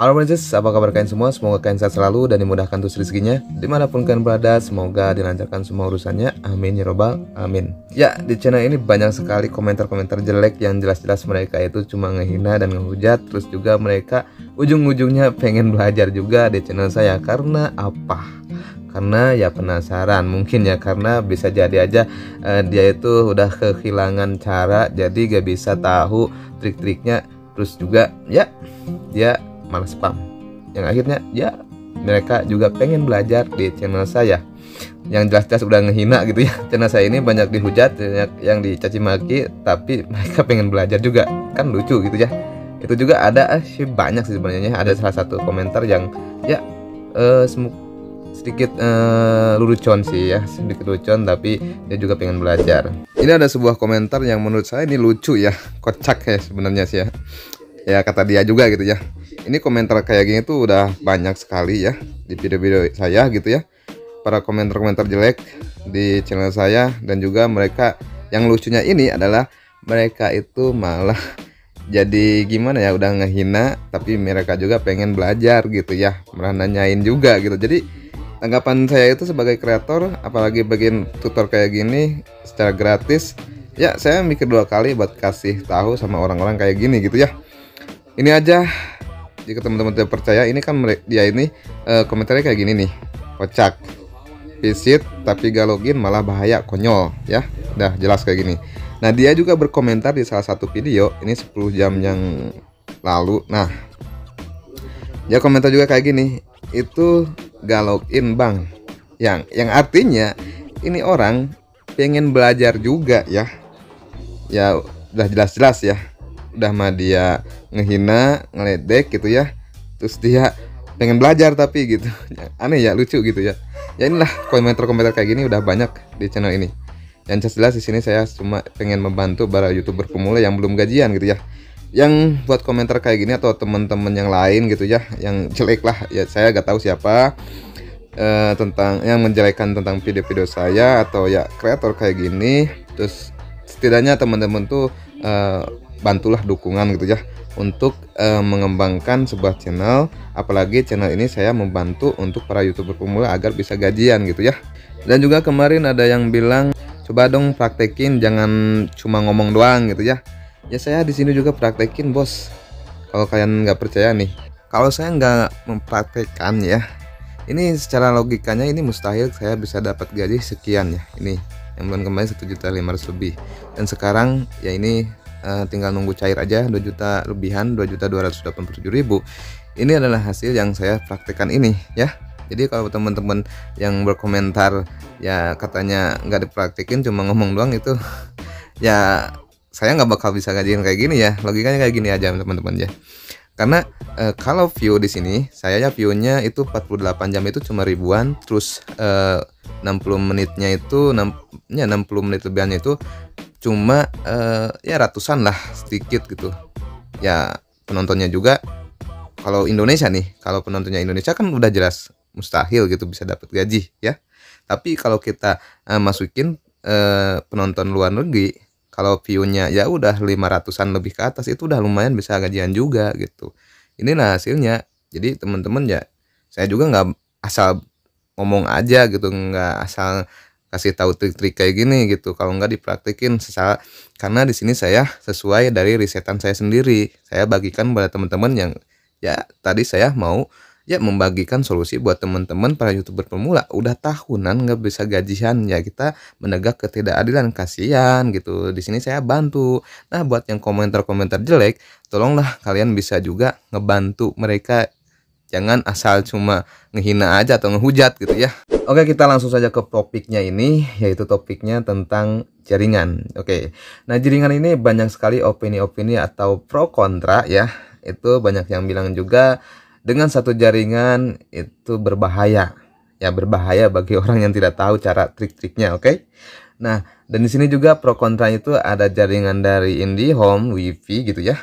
Halo Princess, apa kabar kalian semua? Semoga kalian sehat selalu dan dimudahkan untuk rezekinya. Dimanapun kalian berada, semoga dilancarkan semua urusannya. Amin ya robbal amin. Ya, di channel ini banyak sekali komentar-komentar jelek yang jelas-jelas mereka itu cuma ngehina dan ngehujat. Terus juga mereka ujung-ujungnya pengen belajar juga di channel saya. Karena apa? Karena ya penasaran, mungkin ya, karena bisa jadi aja dia itu udah kehilangan cara, jadi gak bisa tahu trik-triknya. Terus juga ya dia malah spam, yang akhirnya ya mereka juga pengen belajar di channel saya yang jelas-jelas udah ngehina gitu ya. Channel saya ini banyak dihujat, banyak yang dicaci maki, tapi mereka pengen belajar juga, kan lucu gitu ya. Itu juga ada banyak sih sebenarnya. Ada salah satu komentar yang ya sedikit lucuan sih ya, sedikit lucuan, tapi dia juga pengen belajar. Ini ada sebuah komentar yang menurut saya ini lucu ya, kocak ya sebenarnya sih ya. Ya kata dia juga gitu ya. Ini komentar kayak gini tuh udah banyak sekali ya di video-video saya gitu ya. Para komentar-komentar jelek di channel saya, dan juga mereka yang lucunya ini adalah mereka itu malah jadi gimana ya, udah ngehina tapi mereka juga pengen belajar gitu ya, malah nanyain juga gitu. Jadi tanggapan saya itu sebagai kreator, apalagi bagian tutor kayak gini secara gratis, ya saya mikir dua kali buat kasih tahu sama orang-orang kayak gini gitu ya. Ini aja, jika teman-teman tidak percaya, ini kan dia ini komentarnya kayak gini nih, kocak, visit tapi gak login malah bahaya, konyol ya, udah jelas kayak gini. Nah dia juga berkomentar di salah satu video ini 10 jam yang lalu. Nah dia komentar juga kayak gini, itu gak login bang, yang artinya ini orang pengen belajar juga ya. Ya udah jelas-jelas ya, udah mah dia ngehina, ngeledek gitu ya, terus dia pengen belajar tapi gitu. Aneh ya, lucu gitu ya. Ya inilah komentar-komentar kayak gini udah banyak di channel ini. Yang jelas di sini saya cuma pengen membantu para YouTuber pemula yang belum gajian gitu ya. Yang buat komentar kayak gini atau teman-teman yang lain gitu ya, yang jelek lah ya, saya gak tahu siapa, tentang yang menjelekan tentang video-video saya atau ya kreator kayak gini. Terus setidaknya teman-teman tuh bantulah dukungan gitu ya untuk mengembangkan sebuah channel. Apalagi channel ini saya membantu untuk para YouTuber pemula agar bisa gajian gitu ya. Dan juga kemarin ada yang bilang, coba dong praktekin, jangan cuma ngomong doang gitu ya. Ya saya di sini juga praktekin bos. Kalau kalian nggak percaya nih, kalau saya nggak mempraktekkan ya, ini secara logikanya ini mustahil saya bisa dapat gaji sekian ya. Ini yang bulan kemarin 1.500.000 lebih, dan sekarang ya ini tinggal nunggu cair aja 2 juta lebihan, 2.287.000. Ini adalah hasil yang saya praktekkan ini ya. Jadi kalau teman-teman yang berkomentar ya katanya nggak dipraktekin cuma ngomong doang, itu ya saya nggak bakal bisa gajiin kayak gini ya. Logikanya kayak gini aja teman-teman ya. Karena kalau view di sini saya ya viewnya itu 48 jam itu cuma ribuan, terus 60 menitnya itu 60 menit lebihannya itu cuma ya ratusan lah, sedikit gitu ya. Penontonnya juga kalau Indonesia nih, kalau penontonnya Indonesia kan udah jelas mustahil gitu bisa dapat gaji ya. Tapi kalau kita masukin penonton luar negeri, kalau viewnya ya udah 500-an lebih ke atas, itu udah lumayan bisa gajian juga gitu. Inilah hasilnya. Jadi teman-teman ya, saya juga nggak asal ngomong aja gitu, nggak asal kasih tahu trik-trik kayak gini gitu kalau nggak dipraktekin secara, karena di sini saya sesuai dari risetan saya sendiri, saya bagikan pada teman-teman yang ya tadi saya mau ya membagikan solusi buat teman-teman para YouTuber pemula udah tahunan nggak bisa gajian ya. Kita menegak ketidakadilan, kasihan gitu. Di sini saya bantu. Nah buat yang komentar-komentar jelek, tolonglah kalian bisa juga ngebantu mereka, jangan asal cuma ngehina aja atau ngehujat gitu ya. Oke, kita langsung saja ke topiknya ini, yaitu topiknya tentang jaringan. Oke, nah jaringan ini banyak sekali opini-opini atau pro kontra ya. Itu banyak yang bilang juga dengan satu jaringan itu berbahaya. Ya berbahaya bagi orang yang tidak tahu cara trik-triknya, oke? Nah, dan di sini juga pro kontra itu ada jaringan dari IndiHome, WiFi gitu ya,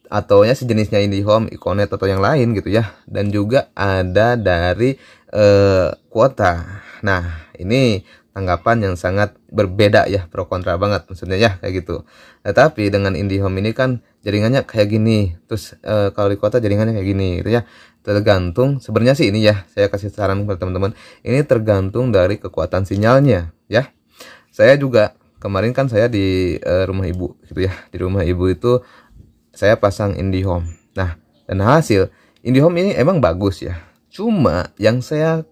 atau ya sejenisnya IndiHome, Iconet atau yang lain gitu ya. Dan juga ada dari kuota. Nah ini tanggapan yang sangat berbeda ya, pro kontra banget maksudnya ya kayak gitu. Tetapi dengan IndiHome ini kan jaringannya kayak gini, terus kalau di kota jaringannya kayak gini gitu ya. Tergantung sebenarnya sih ini ya, saya kasih saran buat teman-teman, ini tergantung dari kekuatan sinyalnya ya. Saya juga kemarin kan saya di rumah ibu gitu ya, di rumah ibu itu saya pasang IndiHome. Nah, dan hasil IndiHome ini emang bagus ya, cuma yang saya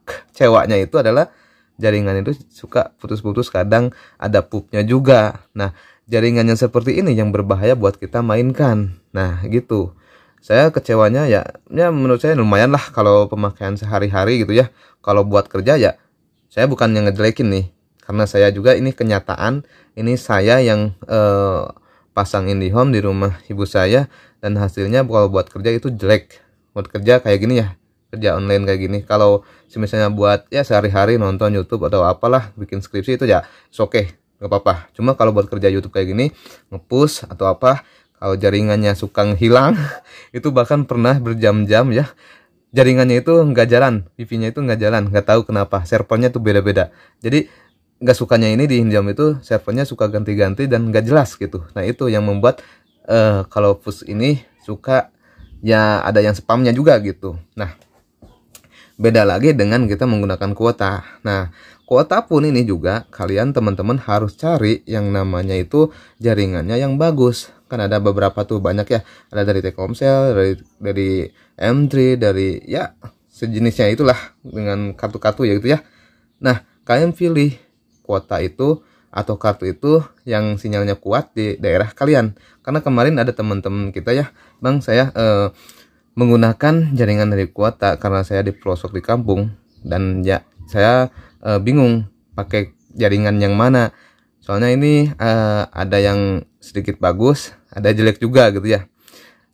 kecewanya itu adalah jaringan itu suka putus-putus, kadang ada pupnya juga. Nah, jaringan yang seperti ini yang berbahaya buat kita mainkan. Nah, gitu. Saya kecewanya ya menurut saya lumayan lah kalau pemakaian sehari-hari gitu ya. Kalau buat kerja ya, saya bukan yang ngejelekin nih. Karena saya juga ini kenyataan, ini saya yang pasang IndiHome di rumah ibu saya. Dan hasilnya kalau buat kerja itu jelek. Buat kerja kayak gini ya, kerja online kayak gini. Kalau misalnya buat ya sehari-hari nonton YouTube atau apalah, bikin skripsi itu ya oke, nggak apa-apa. Cuma kalau buat kerja YouTube kayak gini, ngepush atau apa, kalau jaringannya suka hilang itu bahkan pernah berjam-jam ya, jaringannya itu nggak jalan, wifi-nya itu nggak jalan, nggak tahu kenapa, servernya tuh beda-beda. Jadi nggak sukanya ini di IndiHome itu servernya suka ganti-ganti dan nggak jelas gitu. Nah itu yang membuat kalau push ini suka ya ada yang spamnya juga gitu. Nah, beda lagi dengan kita menggunakan kuota. Nah, kuota pun ini juga kalian teman-teman harus cari yang namanya itu jaringannya yang bagus. Kan ada beberapa tuh banyak ya. Ada dari Telkomsel, dari M3, dari ya sejenisnya itulah dengan kartu-kartu ya gitu ya. Nah, kalian pilih kuota itu atau kartu itu yang sinyalnya kuat di daerah kalian. Karena kemarin ada teman-teman kita ya, Bang, saya menggunakan jaringan dari kuota karena saya di pelosok di kampung dan ya saya bingung pakai jaringan yang mana. Soalnya ini ada yang sedikit bagus, ada jelek juga gitu ya.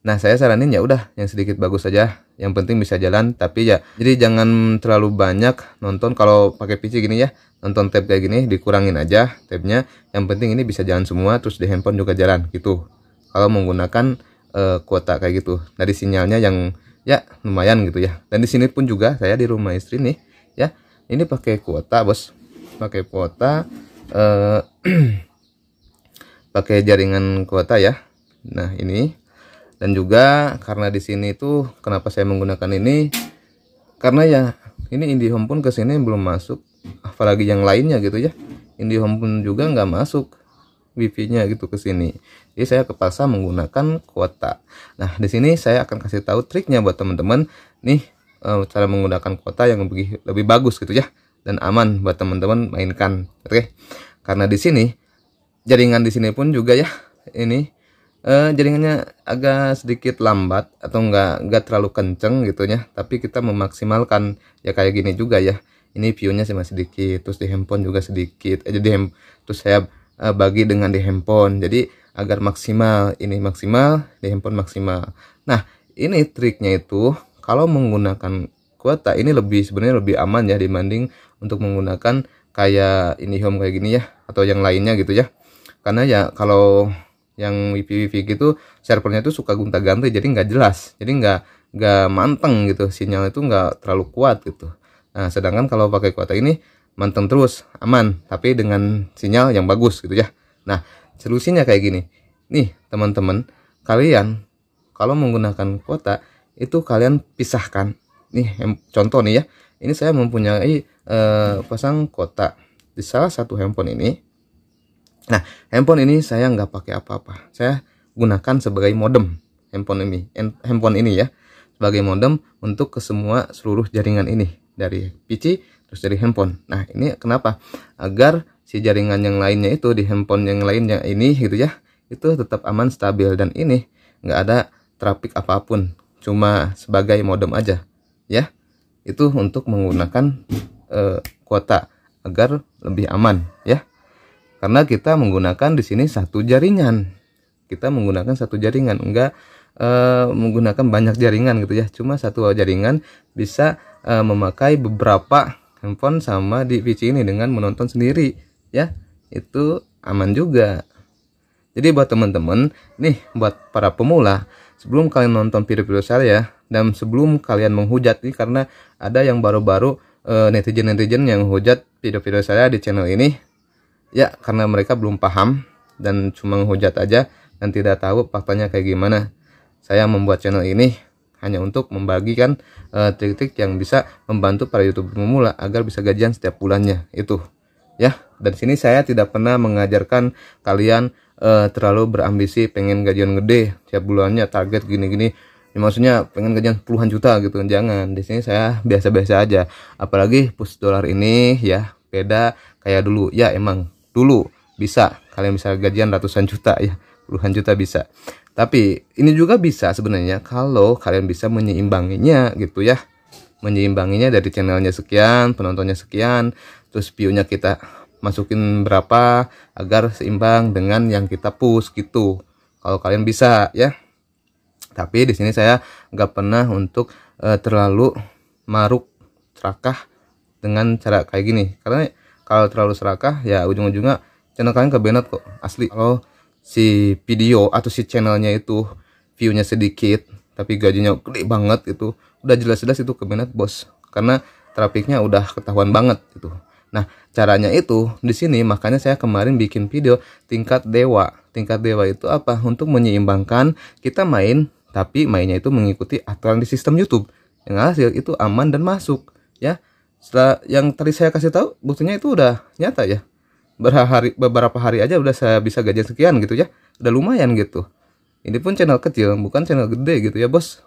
Nah, saya saranin ya udah yang sedikit bagus saja, yang penting bisa jalan. Tapi ya jadi jangan terlalu banyak nonton. Kalau pakai PC gini ya, nonton tab kayak gini dikurangin aja tabnya. Yang penting ini bisa jalan semua, terus di handphone juga jalan gitu. Kalau menggunakan kuota kayak gitu, dari sinyalnya yang ya lumayan gitu ya. Dan di sini pun juga saya di rumah istri nih ya, ini pakai kuota bos, pakai kuota pakai jaringan kuota ya. Nah ini, dan juga karena di sini tuh kenapa saya menggunakan ini, karena ya ini IndiHome pun ke sini belum masuk, apalagi yang lainnya gitu ya. IndiHome pun juga nggak masuk wifi-nya gitu ke sini. Jadi saya kepaksa menggunakan kuota. Nah, di sini saya akan kasih tahu triknya buat teman-teman nih, cara menggunakan kuota yang lebih bagus gitu ya dan aman buat teman-teman mainkan. Oke. Karena di sini jaringan di sini pun juga ya, ini jaringannya agak sedikit lambat atau enggak terlalu kenceng gitu ya, tapi kita memaksimalkan ya kayak gini juga ya. Ini view-nya masih sedikit, terus di handphone juga sedikit. Terus saya bagi dengan di handphone, jadi agar maksimal, ini maksimal, di handphone maksimal. Nah, ini triknya itu kalau menggunakan kuota ini sebenarnya lebih aman ya dibanding untuk menggunakan kayak IndiHome kayak gini ya, atau yang lainnya gitu ya. Karena ya kalau yang wifi gitu servernya tuh suka gonta-ganti, jadi nggak jelas, jadi nggak manteng gitu, sinyal itu nggak terlalu kuat gitu. Nah, sedangkan kalau pakai kuota ini manteng terus, aman, tapi dengan sinyal yang bagus gitu ya. Nah, solusinya kayak gini nih teman-teman, kalian kalau menggunakan kuota itu kalian pisahkan nih. Contoh nih ya, ini saya mempunyai pasang kuota di salah satu handphone ini. Nah, handphone ini saya nggak pakai apa-apa, saya gunakan sebagai modem handphone ini ya, sebagai modem untuk ke seluruh jaringan ini, dari PC terus dari handphone. Nah, ini kenapa? Agar si jaringan yang lainnya itu di handphone yang lainnya ini gitu ya, itu tetap aman, stabil, dan ini nggak ada traffic apapun, cuma sebagai modem aja ya. Itu untuk menggunakan kuota agar lebih aman ya, karena kita menggunakan di sini satu jaringan, kita menggunakan satu jaringan, enggak menggunakan banyak jaringan gitu ya. Cuma satu jaringan bisa memakai beberapa handphone sama di PC ini dengan menonton sendiri ya, itu aman juga. Jadi buat teman-teman nih, buat para pemula, sebelum kalian nonton video-video saya dan sebelum kalian menghujat nih, karena ada yang baru-baru netizen-netizen yang hujat video-video saya di channel ini, ya karena mereka belum paham dan cuma hujat aja dan tidak tahu faktanya kayak gimana. Saya membuat channel ini hanya untuk membagikan trik-trik yang bisa membantu para YouTuber pemula agar bisa gajian setiap bulannya itu, ya. Dan sini saya tidak pernah mengajarkan kalian terlalu berambisi pengen gajian gede tiap bulannya, target gini-gini. Ya, maksudnya pengen gajian puluhan juta gitu, jangan. Di sini saya biasa-biasa aja. Apalagi push dolar ini ya beda kayak dulu. Ya emang dulu bisa kalian bisa gajian ratusan juta ya, puluhan juta bisa. Tapi ini juga bisa sebenarnya kalau kalian bisa menyeimbanginya gitu ya. Menyeimbanginya dari channelnya sekian, penontonnya sekian, terus view-nya kita masukin berapa agar seimbang dengan yang kita push gitu. Kalau kalian bisa ya. Tapi di sini saya nggak pernah untuk terlalu maruk serakah dengan cara kayak gini. Karena kalau terlalu serakah ya ujung-ujungnya channel kalian kebenet kok asli. Kalau si video atau si channelnya itu view-nya sedikit tapi gajinya gede banget, itu udah jelas-jelas itu kebenet bos. Karena trafiknya udah ketahuan banget gitu. Nah, caranya itu di sini makanya saya kemarin bikin video tingkat dewa. Tingkat dewa itu apa? Untuk menyeimbangkan kita main tapi mainnya itu mengikuti aturan di sistem YouTube. Yang hasil itu aman dan masuk ya. Setelah yang tadi saya kasih tahu, buktinya itu udah nyata ya. Beberapa hari aja udah saya bisa gajian sekian gitu ya. Udah lumayan gitu. Ini pun channel kecil, bukan channel gede gitu ya, bos.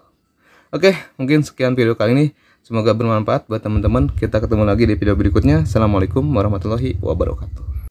Oke, mungkin sekian video kali ini. Semoga bermanfaat buat teman-teman. Kita ketemu lagi di video berikutnya. Assalamualaikum warahmatullahi wabarakatuh.